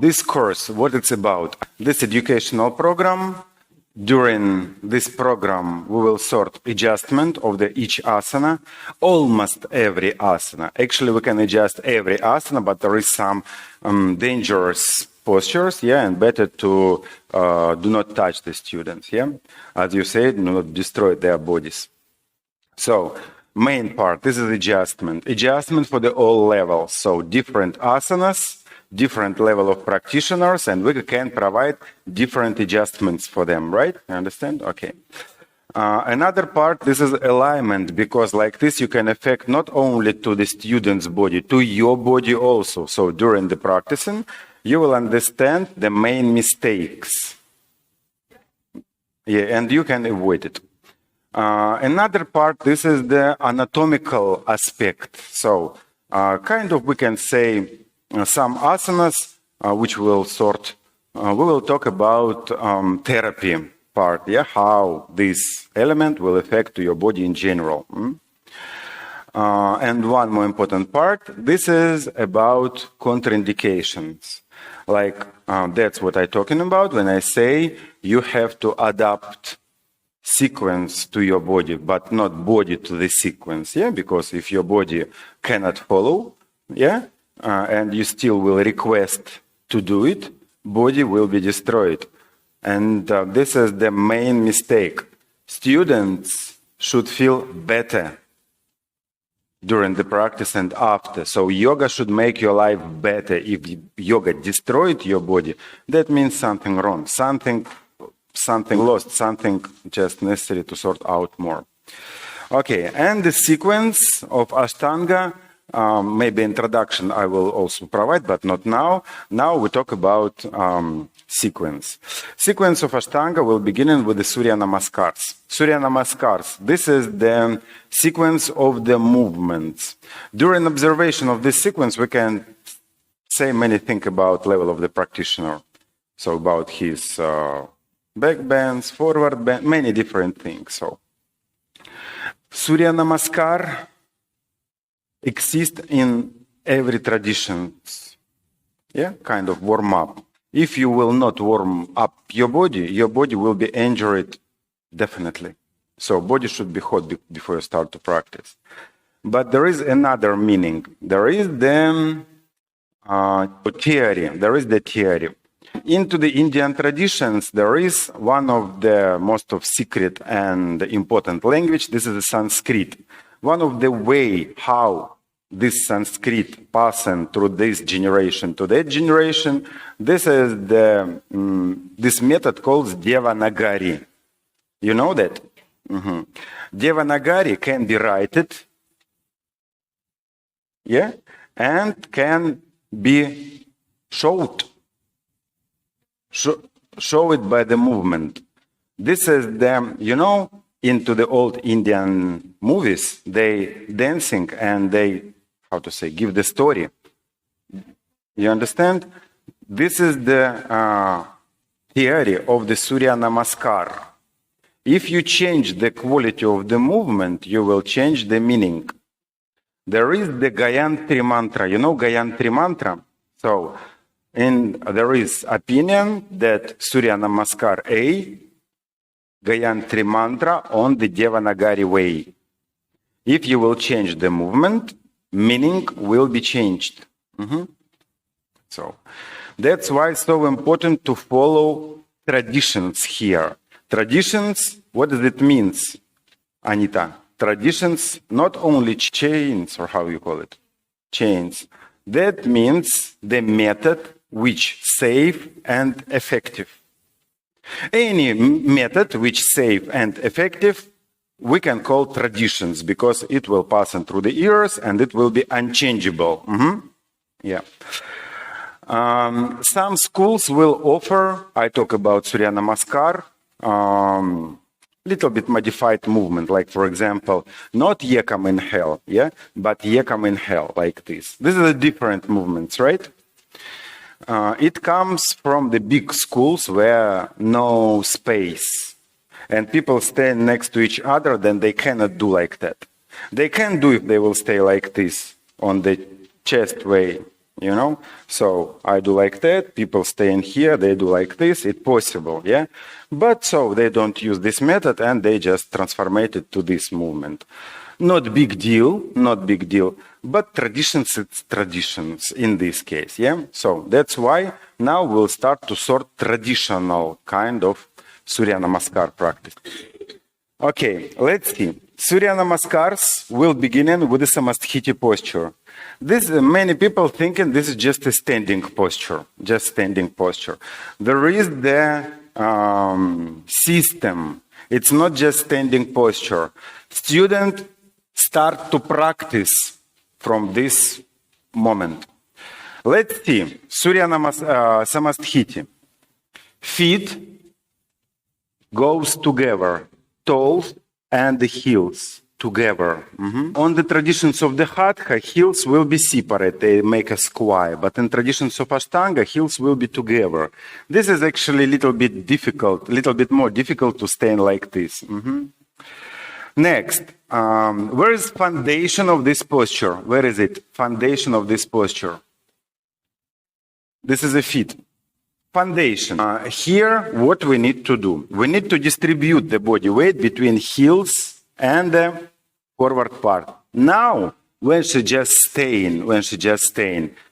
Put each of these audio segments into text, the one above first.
this course, what it's about. This educational program, during this program, we will sort adjustment of each asana, almost every asana. Actually, we can adjust every asana, but there is some dangerous postures, and better to do not touch the students, as you said, do not destroy their bodies. So, main part, this is adjustment for the all levels, so different asanas, different level of practitioners, and we can provide different adjustments for them, right? You understand? Okay. Another part, this is alignment, because like this you can affect not only to the student's body, to your body also. So during the practicing, you will understand the main mistakes. And you can avoid it. Another part, this is the anatomical aspect. So kind of we can say some asanas which we'll sort. We will talk about therapy part, how this element will affect to your body in general. And one more important part, this is about contraindications. Like that's what I'm talking about when I say you have to adapt sequence to your body, but not body to the sequence, because if your body cannot follow, and you still will request to do it, body will be destroyed. And this is the main mistake. Students should feel better during the practice and after. So yoga should make your life better. If yoga destroyed your body, that means something wrong, something lost, something just necessary to sort out more. Okay, and the sequence of Ashtanga, maybe introduction I will also provide, but not now. Now we talk about sequence. Sequence of Ashtanga will begin with the Surya Namaskars. Surya Namaskars, this is the sequence of the movements. During observation of this sequence, we can say many things about level of the practitioner. So about his back bends, forward bend, many different things. So Surya Namaskar exist in every tradition, kind of warm up. If you will not warm up your body will be injured, definitely. So body should be hot before you start to practice. But there is another meaning. There is the theory. Into the Indian traditions, there is one of the most of secret and important language. This is the Sanskrit. One of the way how this Sanskrit passing through this generation to that generation, this is this method called Devanagari. You know that? Devanagari can be written, and can be showed. Show it by the movement. This is the, into the old Indian movies, they dancing and they, give the story. You understand? This is the theory of the Surya Namaskar. If you change the quality of the movement, you will change the meaning. There is the Gayantri mantra. You know Gayantri mantra? So, there is opinion that Surya Namaskar A, Gayantri mantra on the Devanagari way. If you will change the movement, meaning will be changed. So that's why it's so important to follow traditions here. Traditions, what does it mean, Anita? Traditions, not only chains, or how you call it, chains. That means the method which safe and effective. Any method which safe and effective, we can call traditions because it will pass through the years and it will be unchangeable. Some schools will offer, I talk about Surya Namaskar, little bit modified movement, like for example, not Yekam inhale, but Yekam inhale, like this. This is a different movements, right? It comes from the big schools where no space and people stand next to each other, then they cannot do like that. They can do if they will stay like this on the chest way, you know? So I do like that, people stay in here, they do like this, it's possible, yeah? But so they don't use this method and they just transform it to this movement. Not big deal, not big deal, but traditions, it's traditions in this case, yeah? So that's why now we'll start to sort traditional kind of Surya Namaskar practice. Okay, let's see. Surya Namaskars will begin with the Samasthiti posture. This many people thinking this is just a standing posture, just standing posture. There is the system. It's not just standing posture. Students start to practice from this moment. Let's see. Surya Samasthiti. Feet goes together, toes and the heels together. On the traditions of the Hatha, heels will be separate, they make a square. But in traditions of Ashtanga, heels will be together. This is actually a little bit difficult, a little bit more difficult to stand like this. Next, where is foundation of this posture? Where is it? Foundation of this posture. This is the feet. Foundation. Here, what we need to do? We need to distribute the body weight between heels and the forward part. Now, when she just staying,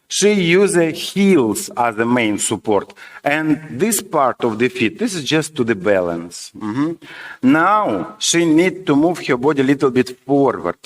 she uses heels as the main support. And this part of the feet, this is just to the balance. Now, she needs to move her body a little bit forward,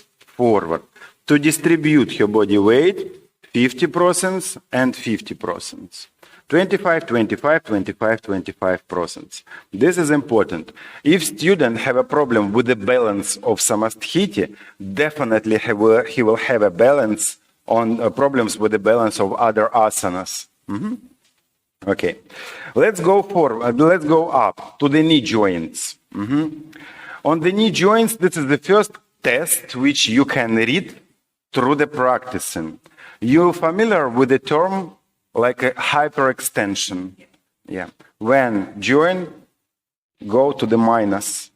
to distribute her body weight 50% and 50%. 25, 25, 25, 25%. This is important. If students have a problem with the balance of Samasthiti, definitely he will have a balance on problems with the balance of other asanas. Okay, let's go forward. Let's go up to the knee joints. On the knee joints, this is the first test which you can read through the practicing. You're familiar with the term like a hyperextension. Yeah. When joint go to the minus.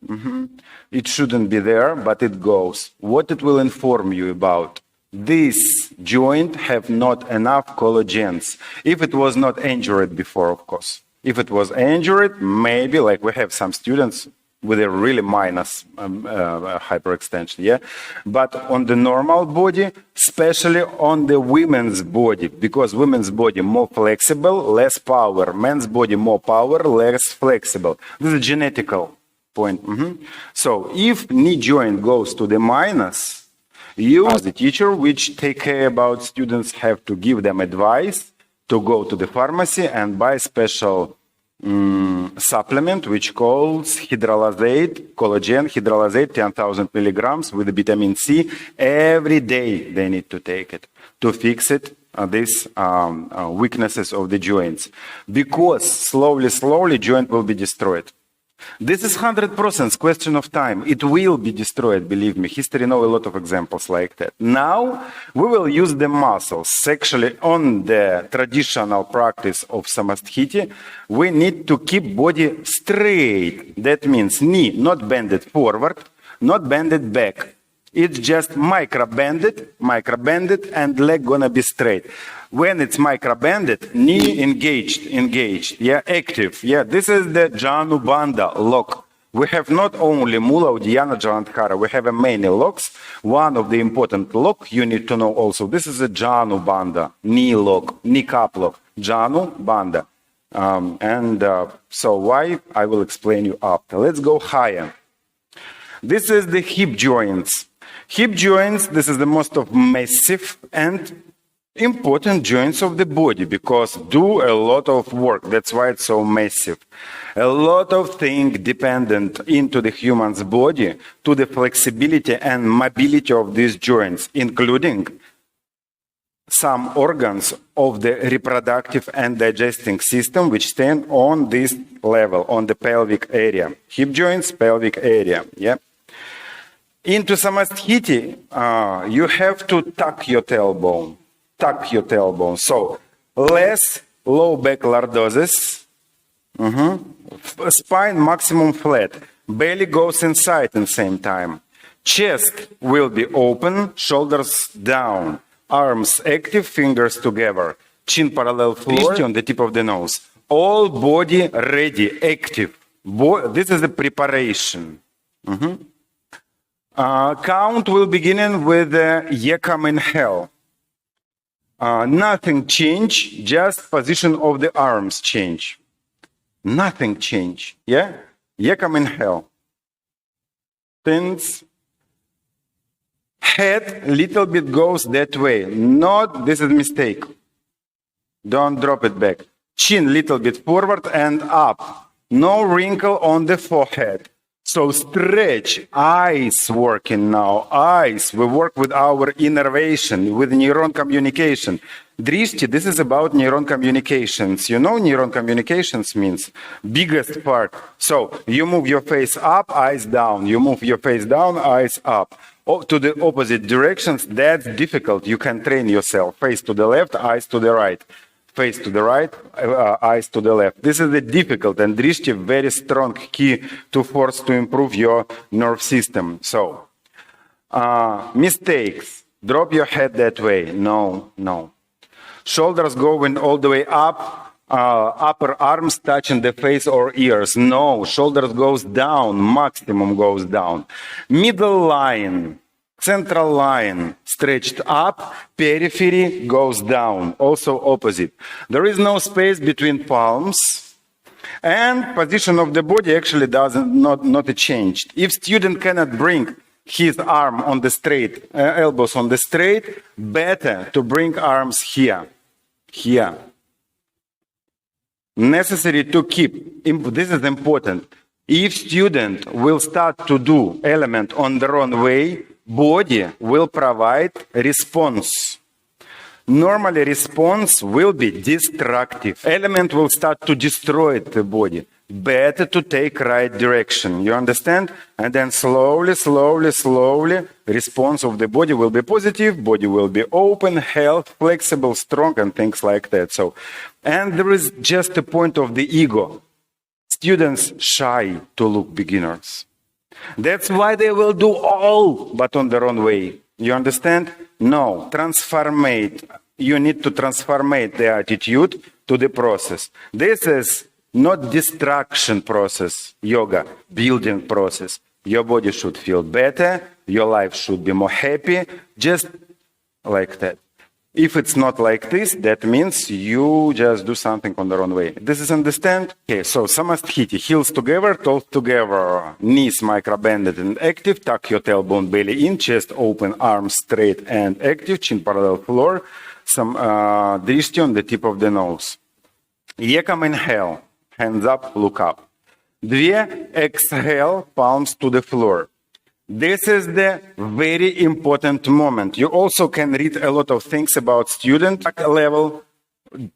It shouldn't be there, but it goes. What it will inform you about? This joint have not enough collagens. If it was not injured before, of course. If it was injured, maybe like we have some students with a really minus hyperextension, yeah? But on the normal body, especially on the women's body, because women's body more flexible, less power. Men's body more power, less flexible. This is a genetical point. So if knee joint goes to the minus, you as a teacher, which take care about students, have to give them advice to go to the pharmacy and buy special supplement which calls hydrolysate, collagen hydrolysate, 10,000 milligrams with vitamin C. Every day they need to take it to fix it, these weaknesses of the joints. Because slowly joint will be destroyed. This is 100% question of time. It will be destroyed, believe me. History knows a lot of examples like that. Now, we will use the muscles. Actually, on the traditional practice of Samasthiti, we need to keep body straight. That means knee not bended forward, not bended back. It's just micro-bended, and leg gonna be straight. When it's micro-bended, knee engaged, yeah, active. Yeah, this is the Janu Bandha lock. We have not only Mula, Uddiyana, Jalandhara, we have many locks. One of the important lock you need to know also, this is a Janu Bandha, knee lock, knee cup lock, Janu Bandha. So why, I will explain you after. Let's go higher. This is the hip joints. Hip joints, this is the most of massive and important joints of the body because do a lot of work. That's why it's so massive. A lot of things dependent into the human's body to the flexibility and mobility of these joints, including some organs of the reproductive and digesting system which stand on this level, on the pelvic area. Hip joints, pelvic area, yeah. Into Samasthiti, you have to tuck your tailbone. So, less low back lordosis, spine maximum flat, belly goes inside in same time. Chest will be open, shoulders down. arms active, fingers together, chin parallel floor on the tip of the nose. All body ready, active. This is the preparation. Count will begin with the Yekam inhale. Nothing change, just position of the arms change. Nothing change, yeah? Yekam inhale. Things. Head little bit goes that way. Not, this is mistake. Don't drop it back. Chin little bit forward and up. No wrinkle on the forehead. So stretch, eyes working now, eyes. We work with our innervation, with neuron communication. Drishti, this is about neuron communications. You know neuron communications means biggest part. So you move your face up, eyes down. You move your face down, eyes up. To the opposite directions, that's difficult. You can train yourself. Face to the left, eyes to the right. Face to the right, eyes to the left. This is the difficult and Drishti, very strong key to force to improve your nerve system. So, mistakes. Drop your head that way. No, no. Shoulders going all the way up. Upper arms touching the face or ears. No, shoulders goes down. Maximum goes down. Middle line. Central line stretched up, periphery goes down, also opposite. There is no space between palms, and position of the body actually not changed. If student cannot bring his arm on the straight, elbows on the straight, better to bring arms here, here. Necessary to keep, this is important. If student will start to do element on the wrong way, body will provide response. Normally response will be destructive. Element will start to destroy the body. Better to take right direction. You understand? And then slowly, slowly, slowly, response of the body will be positive, body will be open, health, flexible, strong, and things like that. So, and there is just a point of the ego. Students shy to look beginners. That's why they will do all, but on the wrong way. You understand? No, transformate. You need to transformate the attitude to the process. This is not distraction process, yoga, building process. Your body should feel better, your life should be more happy, just like that. If it's not like this, that means you just do something on the wrong way. This is understand? Okay, so samasthiti, heels together, toes together, knees micro-bended and active, tuck your tailbone belly in, chest open, arms straight and active, chin parallel floor, some drishti on the tip of the nose. Yekam inhale, hands up, look up. Dvie, exhale, palms to the floor. This is the very important moment. You also can read a lot of things about student level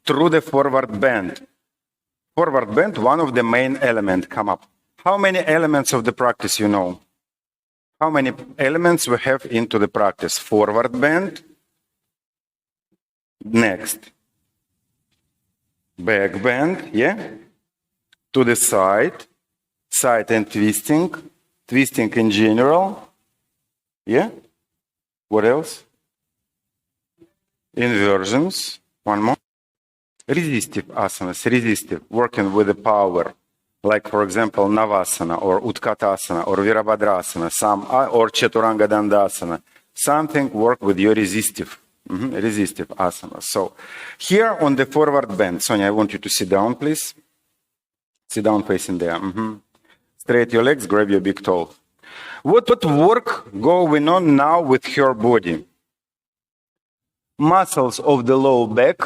through the forward bend. Forward bend, one of the main elements come up. How many elements of the practice you know? How many elements we have into the practice? Forward bend. Next. Back bend, yeah? To the side. Side and twisting. Twisting in general. Yeah? What else? Inversions. One more. Resistive asanas, resistive, working with the power. Like, for example, Navasana or Utkatasana or Virabhadrasana, or Chaturanga Dandasana. Something work with your resistive, resistive asana. So here on the forward bend, Sonia, I want you to sit down, please. Sit down facing there. Straight your legs, grab your big toe. What work going on now with her body? Muscles of the low back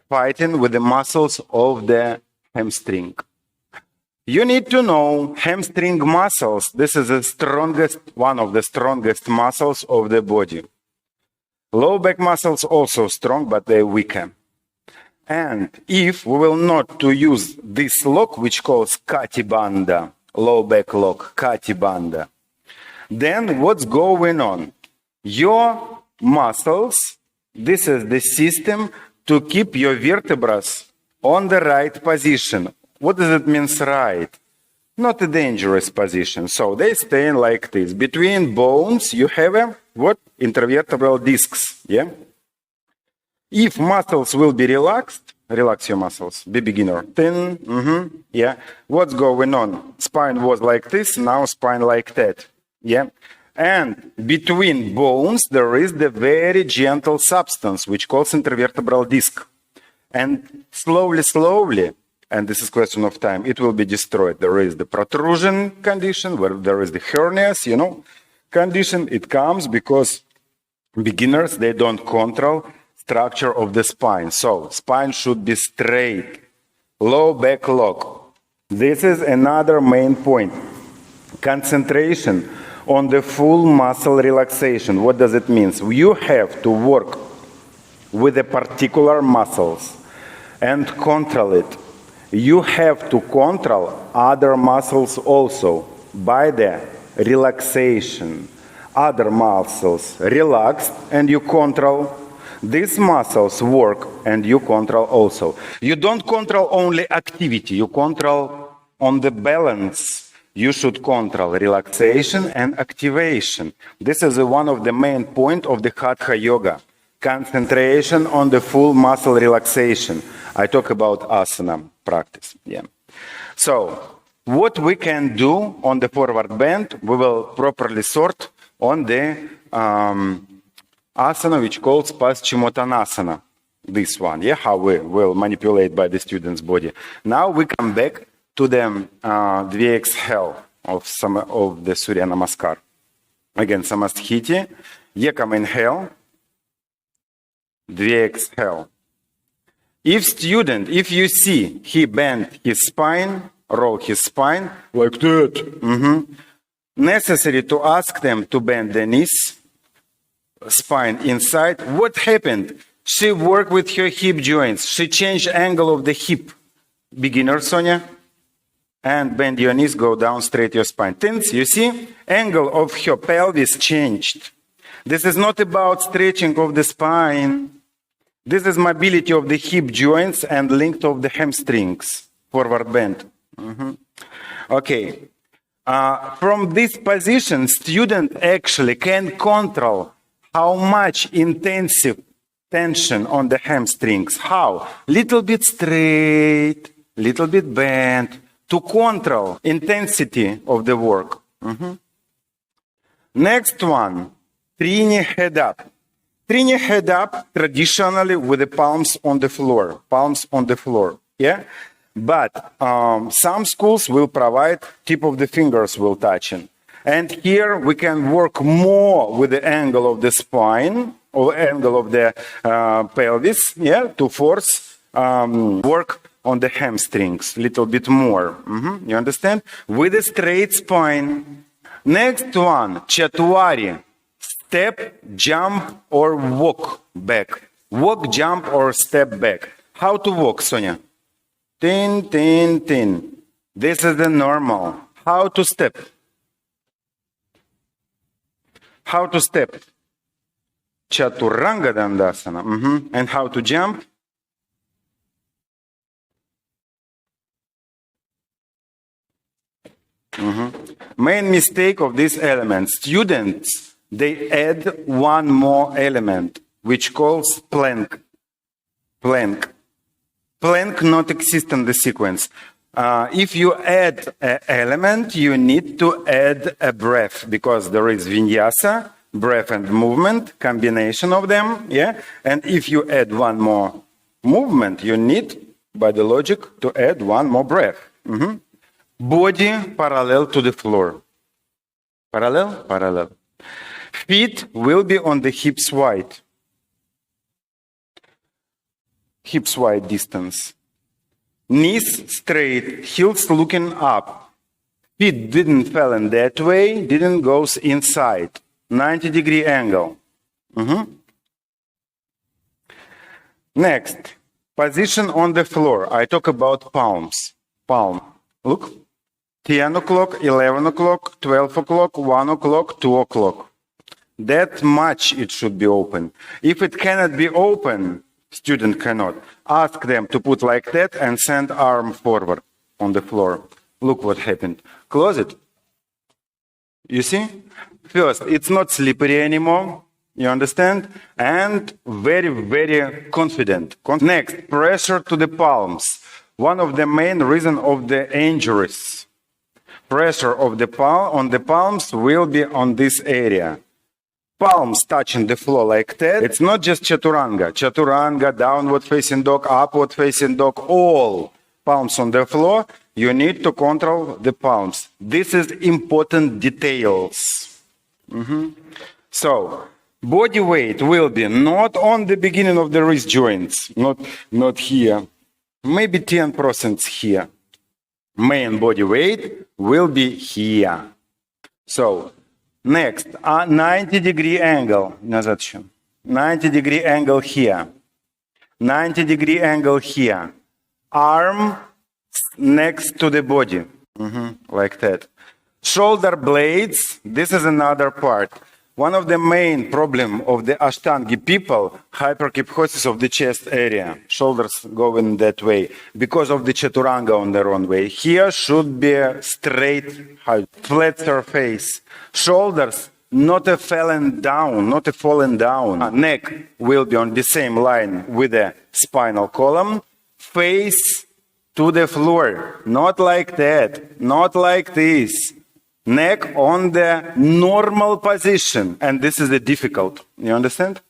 fighting with the muscles of the hamstring. You need to know hamstring muscles. This is the strongest, one of the strongest muscles of the body. Low back muscles also strong, but they're weaker. And if we will not to use this lock, which calls Kati Bandha, low back lock, Kati Bandha, then what's going on? Your muscles, this is the system to keep your vertebrae on the right position. What does it mean right? not a dangerous position. So they stay like this. Between bones, you have a what? Intervertebral discs. Yeah. If muscles will be relaxed, relax your muscles. Be beginner. Thin. Yeah. What's going on? Spine was like this. Now spine like that. Yeah. And between bones, there is the very gentle substance, which calls intervertebral disc. And slowly, and this is question of time, it will be destroyed. There is the protrusion condition, where there is the hernias, condition. It comes because beginners, they don't control structure of the spine. So spine should be straight, low back lock. This is another main point. Concentration on the full muscle relaxation. What does it mean? You have to work with the particular muscles and control it. You have to control other muscles also by the relaxation. Other muscles relaxed and you control. These muscles work and you control also. You don't control only activity, you control on the balance. You should control relaxation and activation. This is one of the main points of the Hatha Yoga. Concentration on the full muscle relaxation. I talk about asana practice. Yeah. So, what we can do on the forward bend, we will properly sort on the asana, which calls Paschimottanasana. This one, yeah, how we will manipulate by the student's body. Now we come back to the exhale of the Surya Namaskar. Again, Samasthiti. Yekam inhale. Exhale. If you see he bend his spine, roll his spine, like that, necessary to ask them to bend the knees, spine inside. What happened? She worked with her hip joints. She changed angle of the hip. Beginner, Sonia. And bend your knees, go down, straight your spine. Tense, you see? Angle of her pelvis changed. This is not about stretching of the spine. This is mobility of the hip joints and length of the hamstrings. Forward bend. Okay. From this position, student actually can control how much intensive tension on the hamstrings. How? Little bit straight, little bit bent, to control intensity of the work. Next one, Trini head up. Trini head up traditionally with the palms on the floor. Palms on the floor, yeah? But some schools will provide tip of the fingers will touching. And here we can work more with the angle of the spine or angle of the pelvis, yeah, to force work on the hamstrings a little bit more. You understand? With a straight spine. Next one, Chatwari. Step, jump, or walk back. Walk, jump, or step back. How to walk, Sonia? Tin, tin, tin. This is the normal. How to step? How to step? Chaturanga Dandasana. And how to jump? Main mistake of this element. Students, they add one more element, which calls plank. Plank. Plank not exist in the sequence. If you add an element, you need to add a breath, because there is vinyasa, breath and movement, combination of them, yeah? And if you add one more movement, you need, by the logic, to add one more breath. Body parallel to the floor. Parallel? Parallel. Feet will be on the hips wide. Hips wide distance. Knees straight, heels looking up. Feet didn't fall in that way, didn't go inside. 90-degree angle. Next, position on the floor. I talk about palms. Palm. Look. 10 o'clock, 11 o'clock, 12 o'clock, 1 o'clock, 2 o'clock. That much it should be open. If it cannot be open, student cannot. Ask them to put like that and send arm forward on the floor. Look what happened. Close it. You see? First, it's not slippery anymore. You understand? And very, very confident. Next, pressure to the palms. One of the main reasons of the injuries. Pressure of the on the palms will be on this area. Palms touching the floor like that. It's not just chaturanga. Chaturanga, downward facing dog, upward facing dog, all palms on the floor. You need to control the palms. This is important details. So, body weight will be not on the beginning of the wrist joints, not here. Maybe 10% here. Main body weight will be here. So, next, 90-degree angle. 90-degree angle here. 90-degree angle here. Arm next to the body. Like that. Shoulder blades. This is another part. One of the main problem of the Ashtangi people, hyperkinesis of the chest area. Shoulders going that way because of the chaturanga on the wrong way. Here should be a straight, flat surface. Shoulders not a fallen down, not a fallen down. Neck will be on the same line with the spinal column. Face to the floor, not like that, not like this. Neck on the normal position, and this is the difficult. You understand?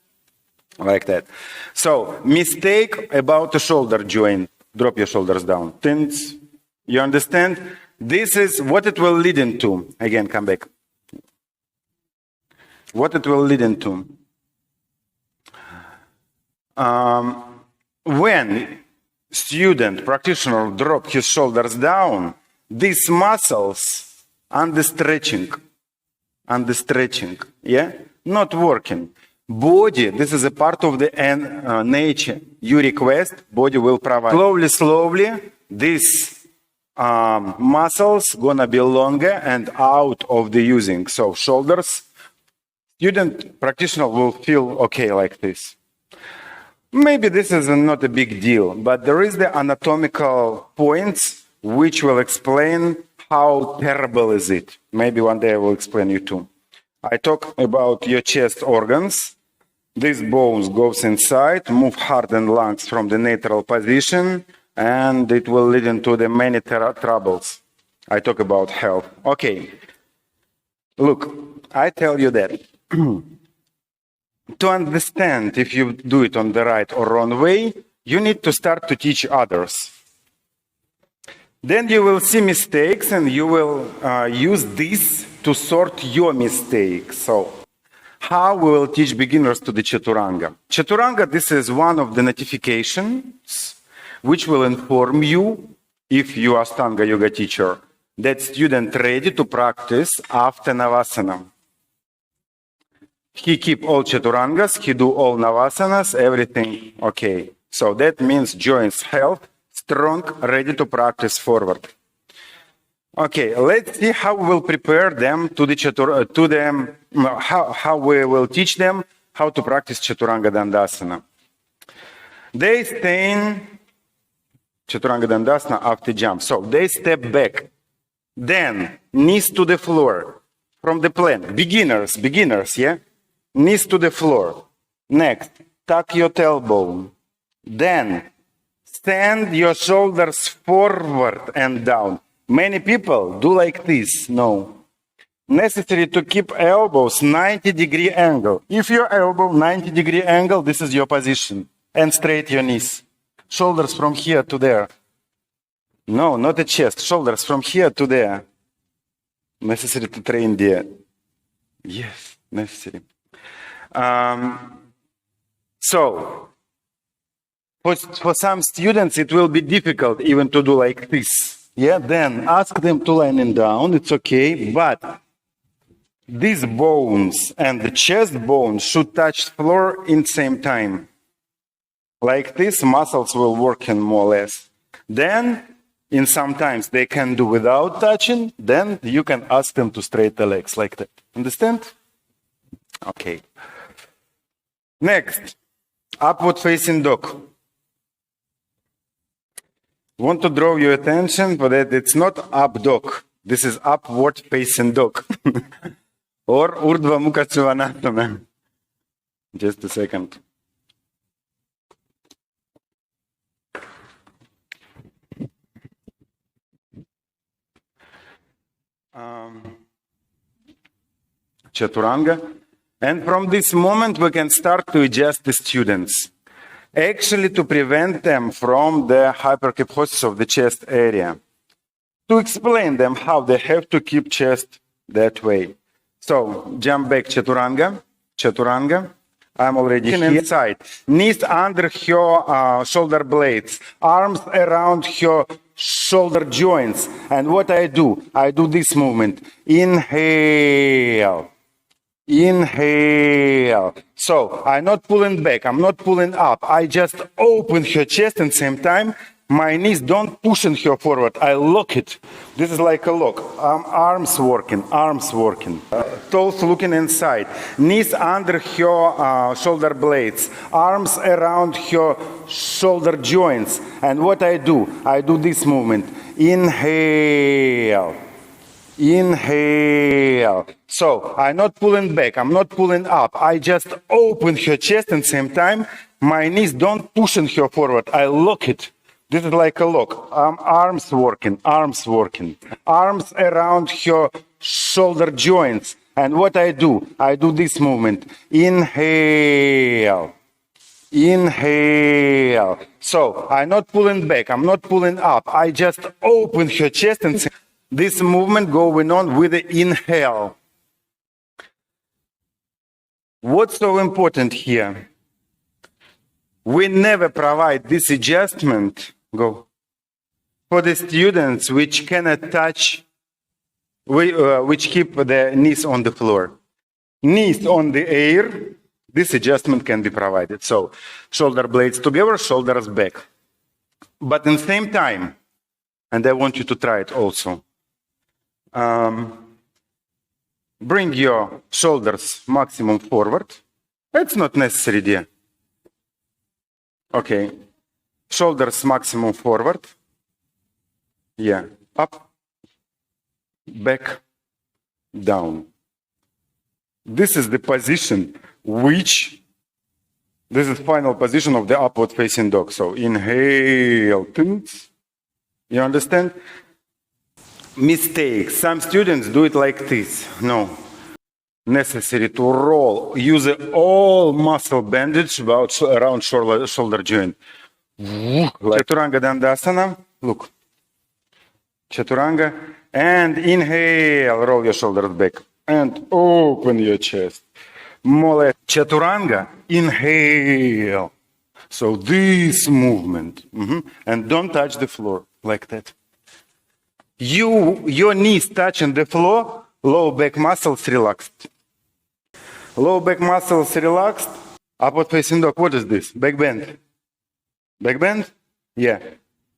Like that. So, mistake about the shoulder joint. Drop your shoulders down. Tins. You understand? This is what it will lead into. Again, come back. What it will lead into. When student, practitioner drop his shoulders down, these muscles under stretching, yeah, not working. Body, this is a part of the nature. You request, body will provide. Slowly, these muscles gonna be longer and out of the using. So shoulders, student, practitioner will feel okay like this. Maybe this is not a big deal, but there is the anatomical points which will explain how terrible is it. Maybe one day I will explain you too. I talk about your chest organs. These bones goes inside, move heart and lungs from the natural position, and it will lead into the many troubles. I talk about health. Okay. Look, I tell you that to understand if you do it on the right or wrong way, you need to start to teach others. Then you will see mistakes and you will use this to sort your mistakes. So, how we will teach beginners to the Chaturanga? Chaturanga, this is one of the notifications which will inform you, if you are Ashtanga yoga teacher, that student ready to practice after Navasana. He keep all Chaturangas, he do all Navasanas, everything okay. So that means joints health, strong, ready to practice forward. Okay, let's see how we will prepare them to the how we will teach them how to practice Chaturanga Dandasana. They stay in Chaturanga Dandasana after jump. So they step back. Then knees to the floor from the plank. Beginners, yeah? Knees to the floor. Next, tuck your tailbone. Then stand your shoulders forward and down. Many people do like this. No. Necessary to keep elbows 90-degree angle. If your elbow 90-degree angle, this is your position. And straight your knees. Shoulders from here to there. No, not the chest. Shoulders from here to there. Necessary to train there. Yes, necessary. So, for some students, it will be difficult even to do like this. Yeah, then ask them to line down. It's okay, but these bones and the chest bones should touch the floor in the same time. Like this, muscles will work in more or less. Then, in sometimes they can do without touching. Then you can ask them to straight the legs like that. Understand? Okay. Next, upward facing dog. Want to draw your attention for that it's not up dog. This is upward facing dog. Or Urdhva Mukha Svanasana. Just a second. Chaturanga. And from this moment, we can start to adjust the students. Actually, to prevent them from the hyperkyphosis of the chest area. To explain them how they have to keep chest that way. So, jump back Chaturanga. Chaturanga. I'm already here. Inside. Knees under her shoulder blades. Arms around her shoulder joints. And what I do this movement. Inhale. Inhale. So, I'm not pulling back. I'm not pulling up. I just open her chest and same time. My knees don't push her forward. I lock it. This is like a lock. Arms working, arms working. Toes looking inside. Knees under her shoulder blades. Arms around her shoulder joints. And what I do this movement. Inhale. Inhale. So, I'm not pulling back. I'm not pulling up. I just open her chest and same time. My knees don't push her forward. I lock it. This is like a lock. Arms working, arms working. Arms around her shoulder joints. And what I do this movement. Inhale. Inhale. So, I'm not pulling back. I'm not pulling up. I just open her chest and this movement going on with the inhale. What's so important here? We never provide this adjustment for the students which cannot touch, which keep their knees on the floor. Knees on the air, this adjustment can be provided. So, shoulder blades together, shoulders back. But in the same time, and I want you to try it also, bring your shoulders maximum forward. It's not necessary, dear. Okay. Shoulders maximum forward. Yeah. Up. Back. Down. This is the position this is final position of the upward facing dog. So inhale. You understand? Mistake. Some students do it like this. No. Necessary to roll. Use all muscle bandage around shoulder joint. Like Chaturanga Dandasana. Look. Chaturanga. And inhale. Roll your shoulders back. And open your chest. More Chaturanga. Inhale. So this movement. And don't touch the floor like that. Your knees touching the floor. Low back muscles relaxed. Low back muscles relaxed. Upward facing dog. What is this? Back bend. Back bend? Yeah.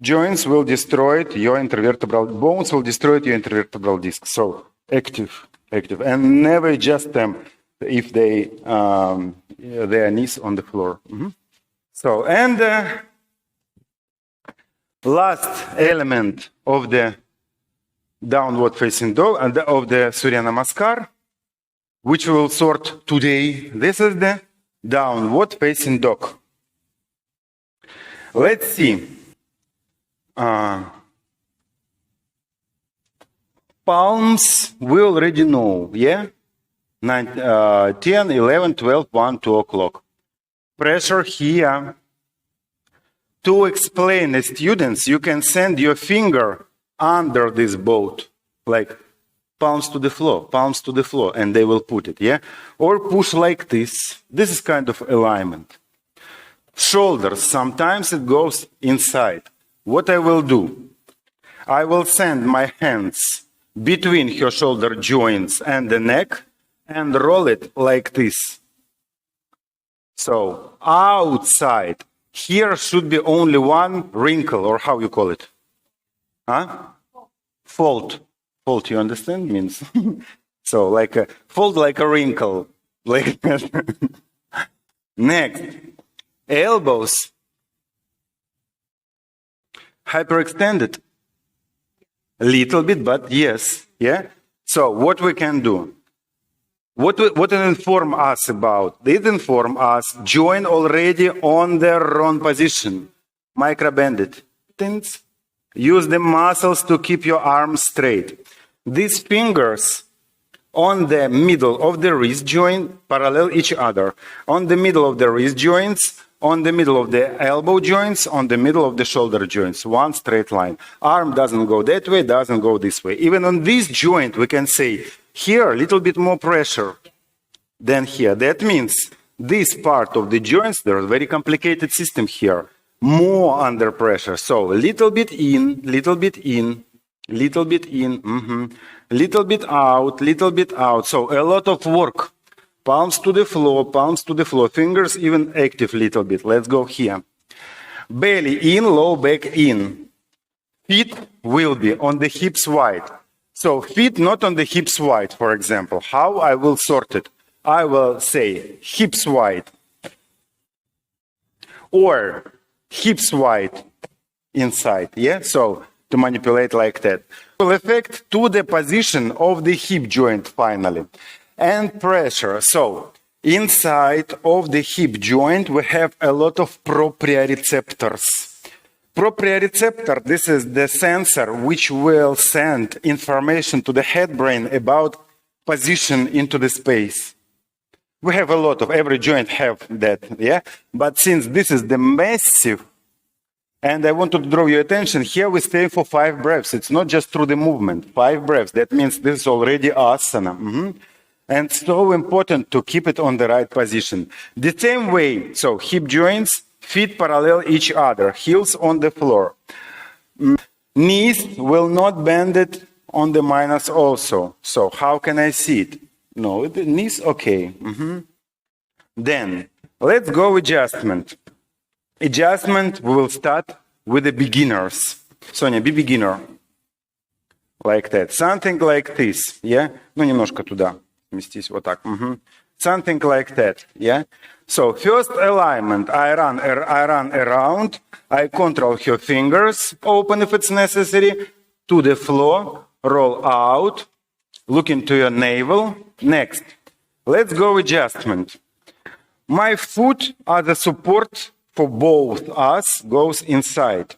Joints will destroy your intervertebral bones, will destroy your intervertebral disc. So active, active, and never adjust them if their knees on the floor. So and last element of the downward facing dog and of the Surya Namaskar, which we will sort today. This is the downward facing dog. Let's see. Palms we already know, yeah? 10, 11, 12, 1, 2 o'clock. Pressure here. To explain the students, you can send your finger under this boat, like palms to the floor, and they will put it, yeah? Or push like this. This is kind of alignment. Shoulders, sometimes it goes inside. What I will do, I will send my hands between her shoulder joints and the neck and roll it like this. So, outside. Here should be only one wrinkle, or how you call it? Fold. Fold, you understand? Means so like a fold, like a wrinkle. Like Next, elbows Hyperextended? A little bit, but yes. Yeah? So what we can do? What it inform us about? It inform us join already on their own position. Microbend it. Things. Use the muscles to keep your arms straight. These fingers on the middle of the wrist joint parallel each other. On the middle of the wrist joints, on the middle of the elbow joints, on the middle of the shoulder joints. One straight line. Arm doesn't go that way, doesn't go this way. Even on this joint, we can say, here, a little bit more pressure than here. That means this part of the joints, there's a very complicated system here. More under pressure. So a little bit in, little bit in, little bit in, little bit out, little bit out. So a lot of work. Palms to the floor, fingers even active little bit. Let's go here. Belly in, low back in. Feet will be on the hips wide. So feet not on the hips wide, for example. How I will sort it? I will say hips wide or hips wide inside. Yeah, so to manipulate like that. Will affect to the position of the hip joint finally. And pressure. So inside of the hip joint, we have a lot of proprioceptors. Proprioceptor, this is the sensor which will send information to the head brain about position into the space. We have a lot of, every joint have that, yeah? But since this is the massive, and I want to draw your attention, here we stay for 5 breaths. It's not just through the movement, 5 breaths. That means this is already asana. And so important to keep it on the right position. The same way, so hip joints, feet parallel each other, heels on the floor. Knees will not bend it on the minus also. So how can I see it? No, the knees, okay. Then, let's go adjustment. Adjustment, we will start with the beginners. Sonia, be beginner. Like that. Something like this, yeah? Ну, немножко туда. Сместись, вот так. Something like that, yeah? So, first alignment, I run around, I control your fingers, open if it's necessary, to the floor, roll out, look into your navel. Next, let's go adjustment. My foot as a support for both us goes inside.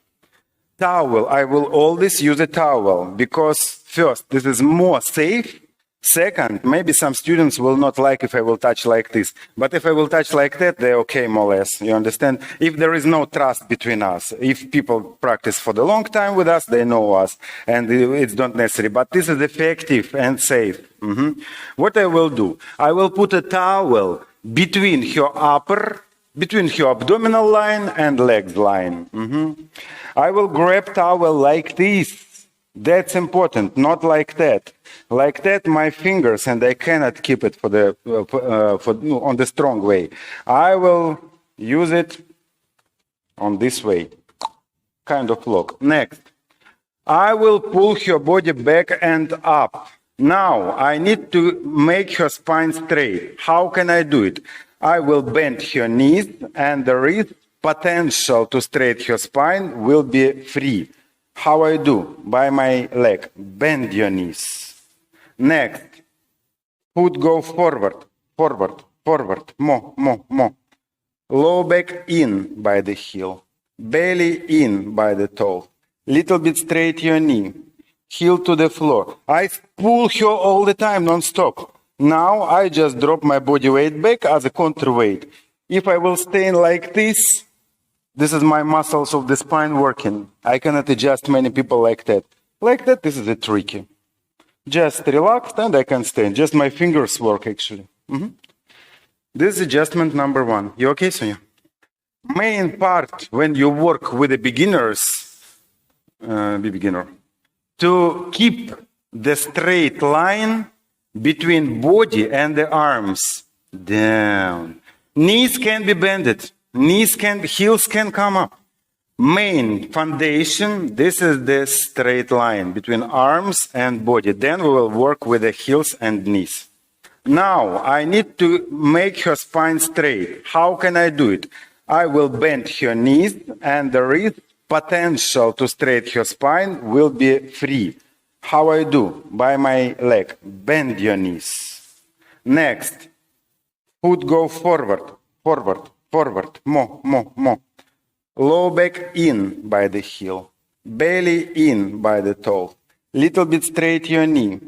Towel, I will always use a towel because first, this is more safe. Second, maybe some students will not like if I will touch like this. But if I will touch like that, they're okay more or less. You understand? If there is no trust between us, if people practice for the long time with us, they know us. And it's not necessary. But this is effective and safe. What I will do? I will put a towel between your abdominal line and legs line. I will grab towel like this. That's important, not like that. Like that, my fingers, and I cannot keep it on the strong way. I will use it on this way, kind of lock. Next, I will pull your body back and up. Now, I need to make your spine straight. How can I do it? I will bend your knees, and there is potential to straighten your spine will be free. How I do? By my leg. Bend your knees. Next, foot go forward, forward, forward, more. Low back in by the heel. Belly in by the toe. Little bit straight your knee. Heel to the floor. I pull here all the time, non-stop. Now I just drop my body weight back as a counterweight. If I will stay like this is my muscles of the spine working. I cannot adjust many people like that. Like that, this is a tricky. Just relax and I can stand. Just my fingers work actually. This is adjustment number 1. You okay, Sonia? Main part when you work with the beginners, be beginner, to keep the straight line between body and the arms down. Knees can be bended. Heels can come up. Main foundation, this is the straight line between arms and body. Then we will work with the heels and knees. Now, I need to make your spine straight. How can I do it? I will bend your knees and there is potential to straighten her spine will be free. How I do? By my leg. Bend your knees. Next, foot go forward, forward, forward, more. Low back in by the heel. Belly in by the toe. Little bit straight your knee.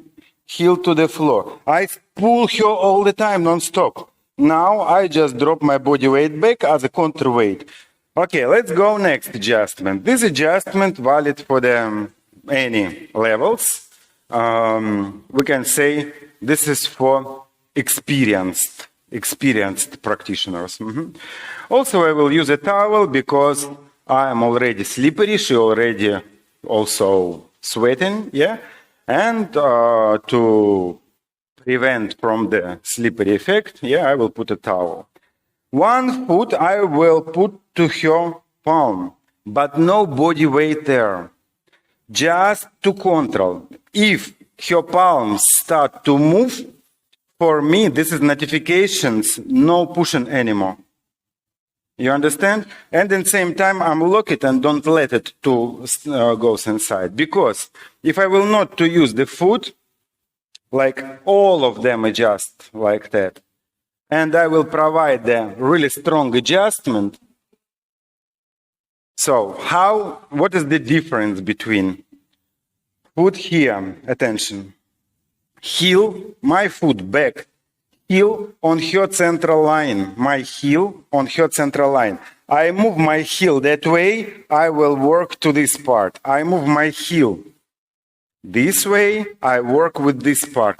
Heel to the floor. I pull her all the time, non-stop. Now I just drop my body weight back as a counterweight. Okay, let's go next adjustment. This adjustment valid for the any levels. We can say this is for experienced practitioners. Also, I will use a towel because I am already slippery. She already also sweating, yeah. And to prevent from the slippery effect, yeah, I will put a towel. One foot I will put to her palm, but no body weight there. Just to control. If her palms start to move, for me, this is notifications, no pushing anymore. You understand? And at the same time, I'm lock it and don't let it to go inside. Because if I will not to use the foot, like all of them adjust like that, and I will provide the really strong adjustment. So what is the difference between foot here, attention, heel, my foot back, heel on her central line, my heel on her central line. I move my heel that way, I will work to this part. I move my heel this way, I work with this part.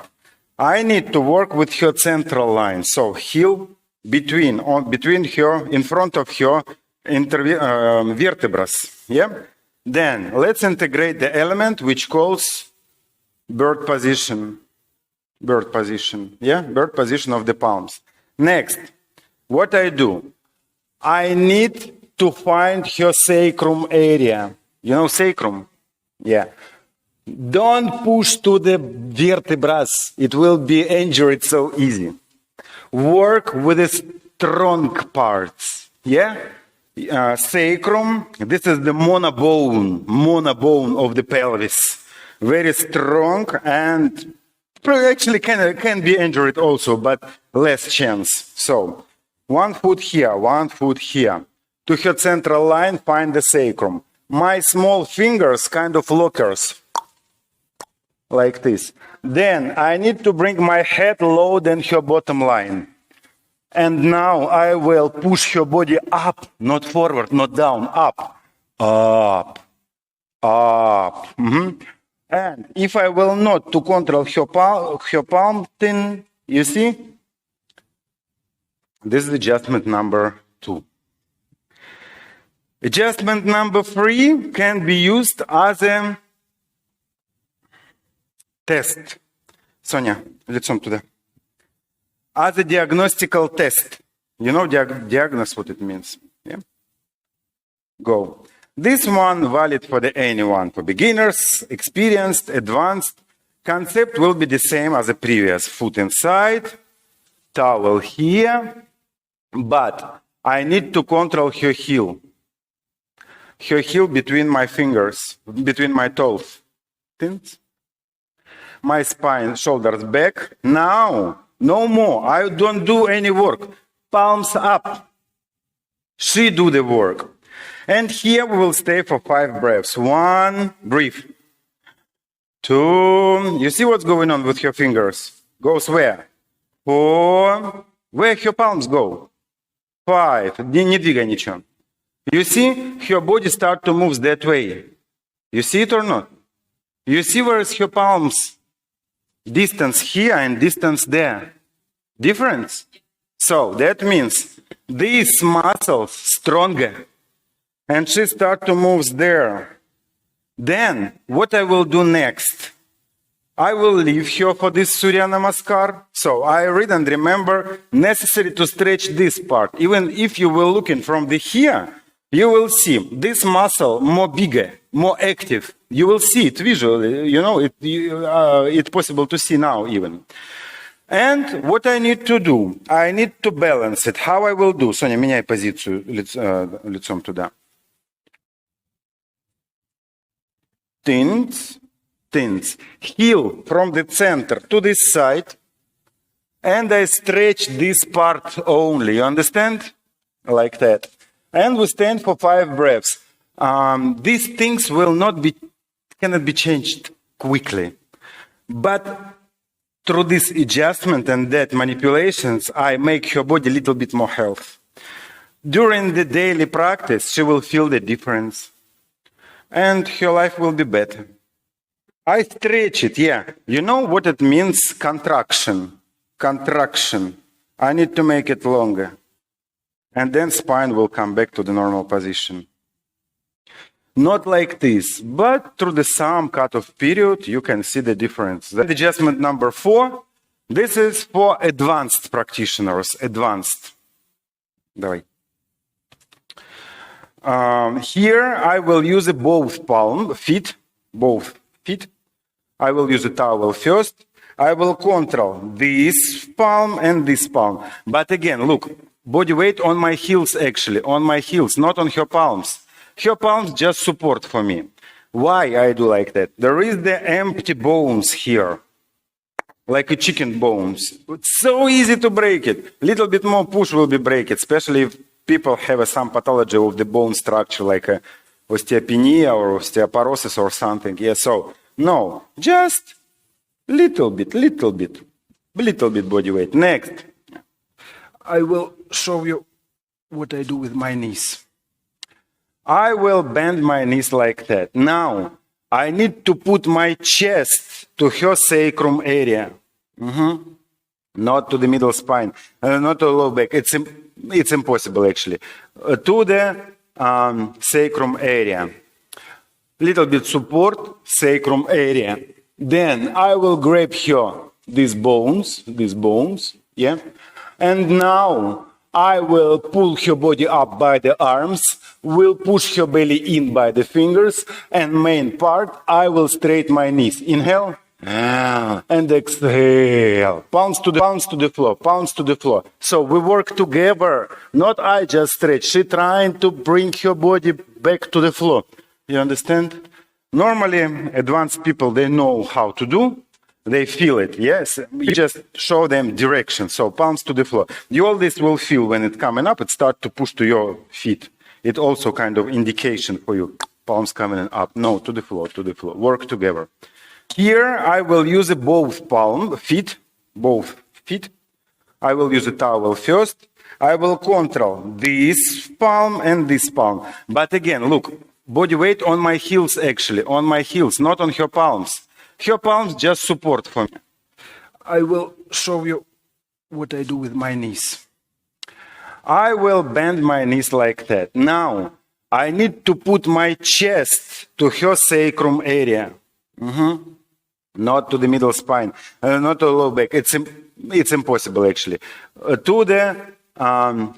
I need to work with her central line. So heel between her, in front of her vertebrae. Yeah? Then let's integrate the element which calls bird position. Bird position. Yeah? Bird position of the palms. Next, what I do? I need to find her sacrum area. You know sacrum? Yeah. Don't push to the vertebrae. It will be injured so easy. Work with the strong parts. Yeah? Sacrum, this is the monobone of the pelvis. Very strong and actually can be injured also, but less chance. So, one foot here, one foot here. To her central line, find the sacrum. My small fingers kind of lockers. Like this. Then I need to bring my head low than her bottom line. And now I will push her body up, not forward, not down, up, up, up. And if I will not to control her palm, then you see, this is adjustment number 2. Adjustment number 3 can be used as a test. Sonia, лицом туда. As a diagnostical test. You know diagnose what it means. Yeah? Go. This one valid for anyone, for beginners, experienced, advanced. Concept will be the same as the previous. Foot inside, towel here, but I need to control her heel. Her heel between my fingers, between my toes. My spine, shoulders back. Now, no more. I don't do any work. Palms up. She do the work. And here we will stay for 5 breaths. 1, breathe. 2, you see what's going on with your fingers? Goes where? 4, where her palms go? 5, не двигай ничего. You see, her body start to move that way. You see it or not? You see where is her palms? Distance here and distance there. Difference? So that means these muscles stronger. And she start to move there. Then, what I will do next? I will leave her for this Surya Namaskar. So I read and remember, necessary to stretch this part. Even if you will looking from the here, you will see this muscle more bigger, more active. You will see it visually. You know, it's possible to see now even. And what I need to do? I need to balance it. How I will do? Соня, меняй позицию лицом туда. Tense, tense. Heel from the center to this side. And I stretch this part only. You understand? Like that. And we stand for 5 breaths. These things cannot be changed quickly. But through this adjustment and that manipulations, I make her body a little bit more healthy. During the daily practice, she will feel the difference. And her life will be better. I stretch it, yeah. You know what it means? Contraction. Contraction. I need to make it longer. And then spine will come back to the normal position. Not like this, but through the some cut-off period, you can see the difference. Then adjustment number 4. This is for advanced practitioners. Advanced. Давай. Here I will use both feet. I will use a towel first. I will control this palm and this palm. But again, look, body weight on my heels actually, on my heels, not on her palms. Her palms just support for me. Why I do like that? There is the empty bones here, like a chicken bones. It's so easy to break it. Little bit more push will be break it, especially if people have some pathology of the bone structure, like osteopenia or osteoporosis or something. Yeah, so no, just little bit body weight. Next, I will show you what I do with my knees. I will bend my knees like that. Now, I need to put my chest to her sacrum area. Not to the middle spine, not to the low back. It's impossible actually. To the sacrum area. Little bit support, sacrum area. Then I will grab here these bones, yeah. And now I will pull her body up by the arms, will push her belly in by the fingers, and main part, I will straighten my knees. Inhale, and exhale. Palms to the floor, palms to the floor. So we work together, not I just stretch. She trying to bring her body back to the floor. You understand? Normally, advanced people, they know how to do. They feel it, yes? You just show them direction. So palms to the floor. You always will feel when it's coming up, it start to push to your feet. It also kind of indication for you. Palms coming up. No, to the floor, to the floor. Work together. Here, I will use both feet. I will use a towel first. I will control this palm and this palm. But again, look, body weight on my heels actually, on my heels, not on her palms. Her palms just support for me. I will show you what I do with my knees. I will bend my knees like that. Now, I need to put my chest to her sacrum area. Not to the middle spine, not to the low back. It's impossible actually. To the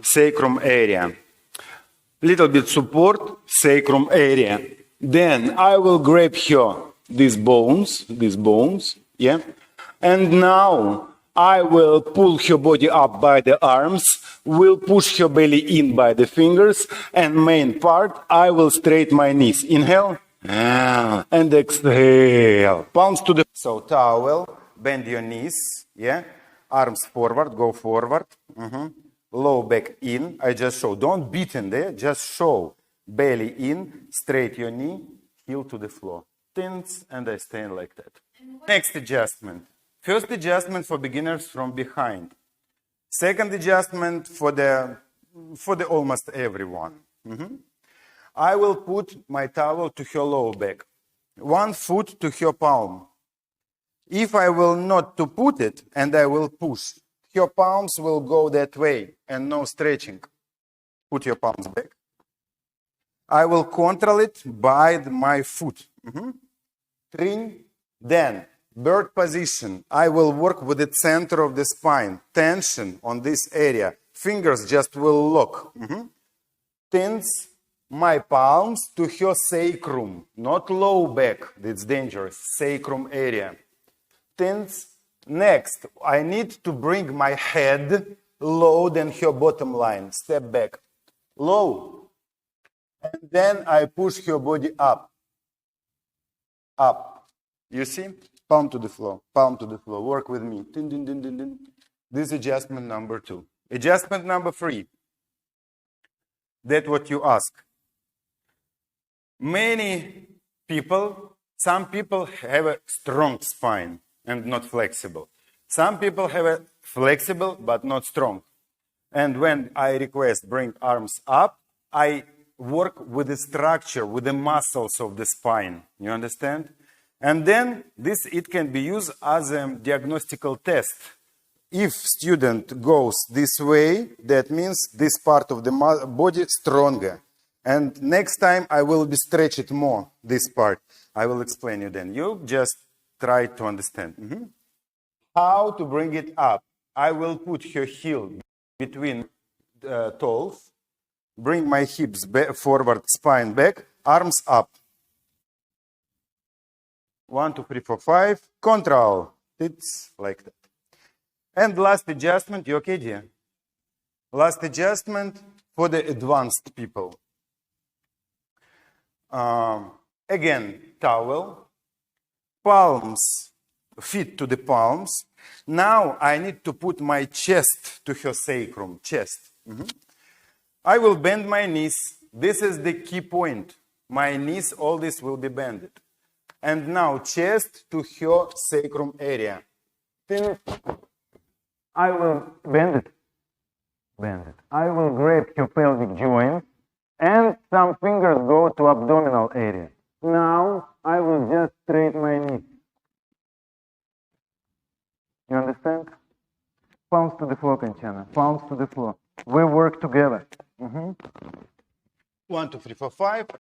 sacrum area. Little bit support, sacrum area. Then I will grab here these bones, yeah. And now I will pull her body up by the arms, will push her belly in by the fingers, and main part, I will straighten my knees. Inhale, and exhale. Palms to the... So towel, bend your knees, yeah. Arms forward, go forward. Low back in. I just show. Don't beat in there, just show. Belly in, straight your knee, heel to the floor. Tense, and I stand like that. Next adjustment. First adjustment for beginners from behind. Second adjustment for the almost everyone. I will put my towel to her lower back. 1 foot to her palm. If I will not to put it and I will push, your palms will go that way and no stretching. Put your palms back. I will control it by my foot. Trim. Then, bird position. I will work with the center of the spine. Tension on this area. Fingers just will lock. Tense my palms to her sacrum. Not low back. That's dangerous. Sacrum area. Tense. Next, I need to bring my head low than her bottom line. Step back. Low. And then I push her body up. up. You see? Palm to the floor, palm to the floor. Work with me. Din, din, din, din, din. This is adjustment number 2. Adjustment number 3. That's what you ask. Many people, some people have a strong spine and not flexible. Some people have a flexible but not strong. And when I request bring arms up, I work with the structure, with the muscles of the spine. You understand? And then it can be used as a diagnostical test. If student goes this way, that means this part of the body stronger. And next time I will be stretch it more, this part. I will explain you then. You just try to understand. How to bring it up. I will put her heel between toes, bring my hips back, forward, spine back, arms up. 1, 2, 3, 4, 5. Control. It's like that. And last adjustment, you okay, dear? Last adjustment for the advanced people. Again, towel, palms, feet to the palms. Now I need to put my chest to her sacrum, chest. I will bend my knees. This is the key point. My knees, all this will be bended. And now chest to her sacrum area. I will bend it. I will grab your pelvic joint and some fingers go to abdominal area. Now I will just straighten my knee. You understand? Palms to the floor, Kanchana. Palms to the floor. We work together. 1, 2, 3, 4, 5.